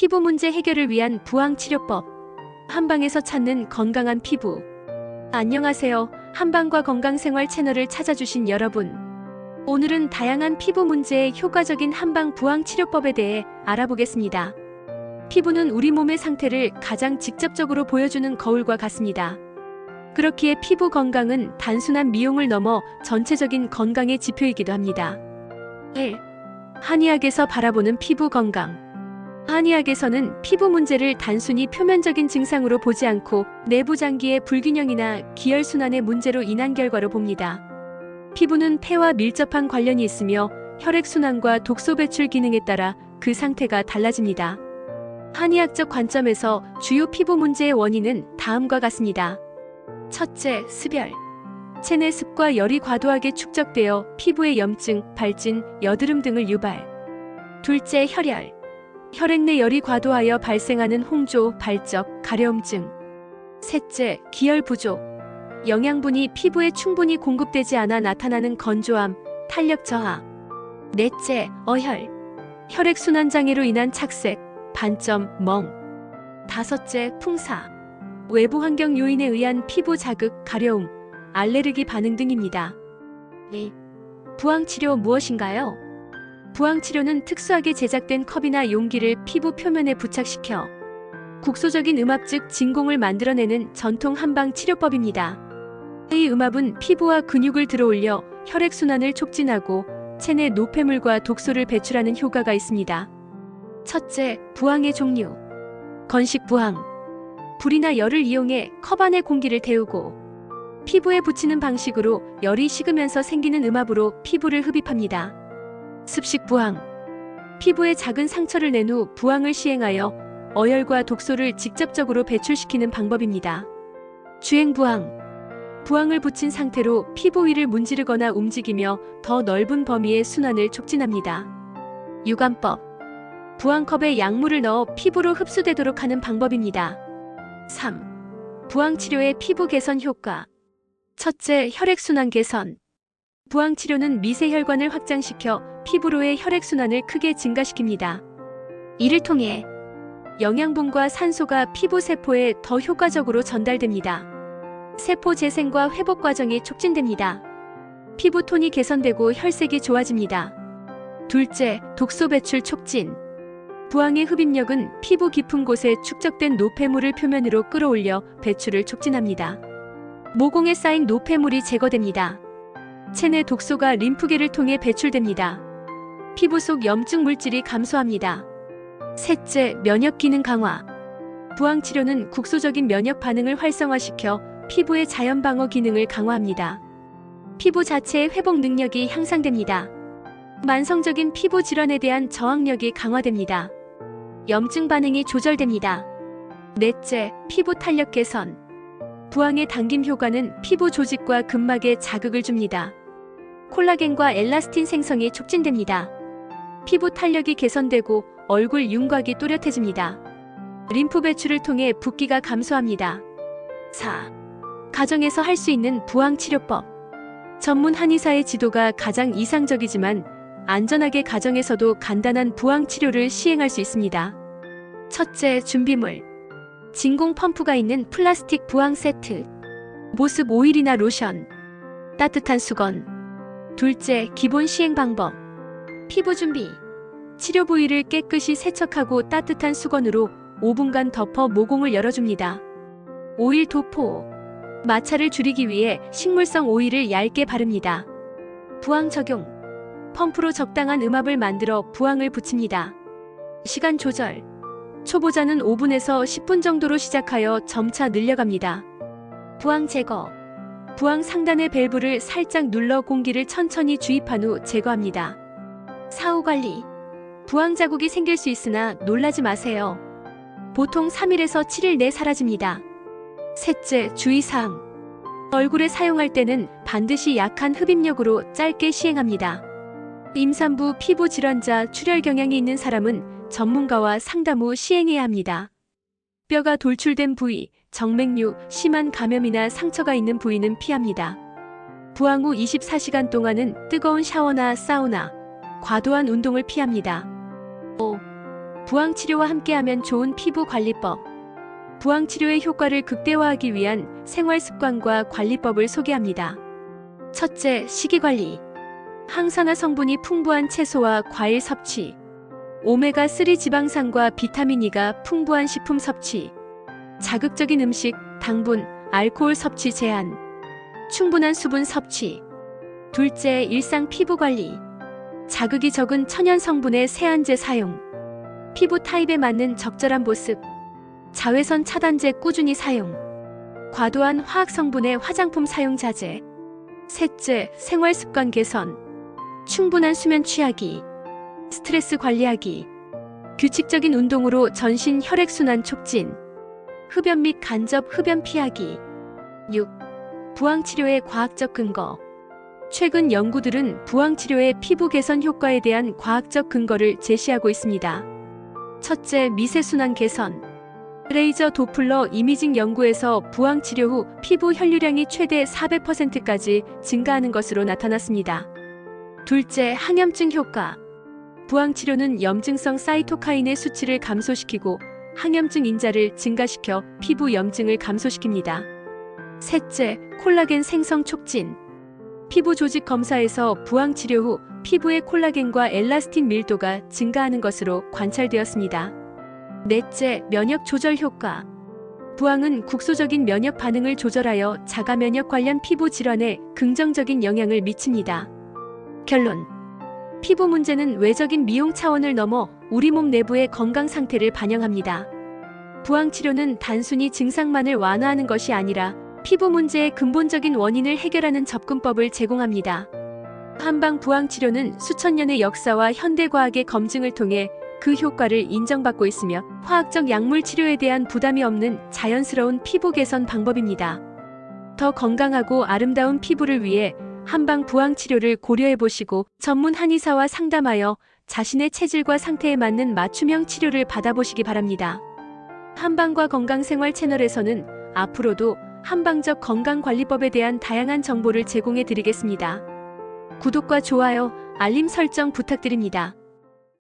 피부 문제 해결을 위한 부항치료법. 한방에서 찾는 건강한 피부. 안녕하세요. 한방과 건강생활 채널을 찾아주신 여러분. 오늘은 다양한 피부 문제에 효과적인 한방 부항치료법에 대해 알아보겠습니다. 피부는 우리 몸의 상태를 가장 직접적으로 보여주는 거울과 같습니다. 그렇기에 피부 건강은 단순한 미용을 넘어 전체적인 건강의 지표이기도 합니다. 1. 한의학에서 바라보는 피부 건강. 한의학에서는 피부 문제를 단순히 표면적인 증상으로 보지 않고 내부 장기의 불균형이나 기혈순환의 문제로 인한 결과로 봅니다. 피부는 폐와 밀접한 관련이 있으며 혈액순환과 독소 배출 기능에 따라 그 상태가 달라집니다. 한의학적 관점에서 주요 피부 문제의 원인은 다음과 같습니다. 첫째, 습열. 체내 습과 열이 과도하게 축적되어 피부에 염증, 발진, 여드름 등을 유발. 둘째, 혈열. 혈액 내 열이 과도하여 발생하는 홍조, 발적, 가려움증. 셋째, 기혈 부족. 영양분이 피부에 충분히 공급되지 않아 나타나는 건조함, 탄력 저하. 넷째, 어혈. 혈액순환 장애로 인한 착색, 반점, 멍. 다섯째, 풍사. 외부 환경 요인에 의한 피부 자극, 가려움, 알레르기 반응 등입니다. 2. 부항치료 무엇인가요? 부항치료는 특수하게 제작된 컵이나 용기를 피부 표면에 부착시켜 국소적인 음압 즉 진공을 만들어내는 전통 한방 치료법입니다. 이 음압은 피부와 근육을 들어올려 혈액순환을 촉진하고 체내 노폐물과 독소를 배출하는 효과가 있습니다. 첫째, 부항의 종류. 건식 부항. 불이나 열을 이용해 컵 안에 공기를 데우고 피부에 붙이는 방식으로 열이 식으면서 생기는 음압으로 피부를 흡입합니다. 습식 부항. 피부에 작은 상처를 낸 후 부항을 시행하여 어혈과 독소를 직접적으로 배출시키는 방법입니다. 주행 부항. 부항을 붙인 상태로 피부 위를 문지르거나 움직이며 더 넓은 범위의 순환을 촉진합니다. 유관법. 부항컵에 약물을 넣어 피부로 흡수되도록 하는 방법입니다. 3. 부항치료의 피부 개선 효과. 첫째, 혈액순환 개선. 부항치료는 미세혈관을 확장시켜 피부로의 혈액순환을 크게 증가시킵니다. 이를 통해 영양분과 산소가 피부 세포에 더 효과적으로 전달됩니다. 세포 재생과 회복 과정이 촉진됩니다. 피부 톤이 개선되고 혈색이 좋아집니다. 둘째, 독소 배출 촉진. 부항의 흡입력은 피부 깊은 곳에 축적된 노폐물을 표면으로 끌어올려 배출을 촉진합니다. 모공에 쌓인 노폐물이 제거됩니다. 체내 독소가 림프계를 통해 배출됩니다. 피부 속 염증 물질이 감소합니다. 셋째, 면역 기능 강화. 부항치료는 국소적인 면역 반응을 활성화시켜 피부의 자연 방어 기능을 강화합니다. 피부 자체의 회복 능력이 향상됩니다. 만성적인 피부 질환에 대한 저항력이 강화됩니다. 염증 반응이 조절됩니다. 넷째, 피부 탄력 개선. 부항의 당김 효과는 피부 조직과 근막에 자극을 줍니다. 콜라겐과 엘라스틴 생성이 촉진됩니다. 피부 탄력이 개선되고 얼굴 윤곽이 또렷해집니다. 림프 배출을 통해 붓기가 감소합니다. 4. 가정에서 할 수 있는 부항치료법. 전문 한의사의 지도가 가장 이상적이지만 안전하게 가정에서도 간단한 부항치료를 시행할 수 있습니다. 첫째, 준비물. 진공 펌프가 있는 플라스틱 부항 세트. 보습 오일이나 로션. 따뜻한 수건. 둘째, 기본 시행 방법. 피부 준비. 치료 부위를 깨끗이 세척하고 따뜻한 수건으로 5분간 덮어 모공을 열어줍니다. 오일 도포. 마찰을 줄이기 위해 식물성 오일을 얇게 바릅니다. 부항 적용. 펌프로 적당한 음압을 만들어 부항을 붙입니다. 시간 조절. 초보자는 5분에서 10분 정도로 시작하여 점차 늘려갑니다. 부항 제거. 부항 상단의 밸브를 살짝 눌러 공기를 천천히 주입한 후 제거합니다. 사후 관리. 부항 자국이 생길 수 있으나 놀라지 마세요. 보통 3일에서 7일 내 사라집니다. 셋째, 주의사항. 얼굴에 사용할 때는 반드시 약한 흡입력으로 짧게 시행합니다. 임산부, 피부 질환자, 출혈 경향이 있는 사람은 전문가와 상담 후 시행해야 합니다. 뼈가 돌출된 부위, 정맥류, 심한 감염이나 상처가 있는 부위는 피합니다. 부항 후 24시간 동안은 뜨거운 샤워나 사우나, 과도한 운동을 피합니다. 5. 부항치료와 함께하면 좋은 피부 관리법. 부항치료의 효과를 극대화하기 위한 생활습관과 관리법을 소개합니다. 첫째, 식이관리. 항산화 성분이 풍부한 채소와 과일 섭취. 오메가3 지방산과 비타민 E가 풍부한 식품 섭취. 자극적인 음식, 당분, 알코올 섭취 제한. 충분한 수분 섭취. 둘째, 일상 피부 관리. 자극이 적은 천연 성분의 세안제 사용. 피부 타입에 맞는 적절한 보습. 자외선 차단제 꾸준히 사용. 과도한 화학 성분의 화장품 사용 자제. 셋째, 생활 습관 개선. 충분한 수면 취하기. 스트레스 관리하기. 규칙적인 운동으로 전신 혈액순환 촉진. 흡연 및 간접 흡연 피하기. 6. 부항치료의 과학적 근거. 최근 연구들은 부항치료의 피부 개선 효과에 대한 과학적 근거를 제시하고 있습니다. 첫째, 미세순환 개선. 레이저 도플러 이미징 연구에서 부항치료 후 피부 혈류량이 최대 400%까지 증가하는 것으로 나타났습니다. 둘째, 항염증 효과. 부항치료는 염증성 사이토카인의 수치를 감소시키고 항염증 인자를 증가시켜 피부 염증을 감소시킵니다. 셋째, 콜라겐 생성 촉진. 피부 조직 검사에서 부항치료 후 피부의 콜라겐과 엘라스틴 밀도가 증가하는 것으로 관찰되었습니다. 넷째, 면역 조절 효과. 부항은 국소적인 면역 반응을 조절하여 자가 면역 관련 피부 질환에 긍정적인 영향을 미칩니다. 결론. 피부 문제는 외적인 미용 차원을 넘어 우리 몸 내부의 건강 상태를 반영합니다. 부항치료는 단순히 증상만을 완화하는 것이 아니라 피부 문제의 근본적인 원인을 해결하는 접근법을 제공합니다. 한방 부항치료는 수천 년의 역사와 현대과학의 검증을 통해 그 효과를 인정받고 있으며 화학적 약물 치료에 대한 부담이 없는 자연스러운 피부 개선 방법입니다. 더 건강하고 아름다운 피부를 위해 한방 부항치료를 고려해보시고 전문 한의사와 상담하여 자신의 체질과 상태에 맞는 맞춤형 치료를 받아보시기 바랍니다. 한방과 건강생활 채널에서는 앞으로도 한방적 건강관리법에 대한 다양한 정보를 제공해 드리겠습니다. 구독과 좋아요, 알림 설정 부탁드립니다.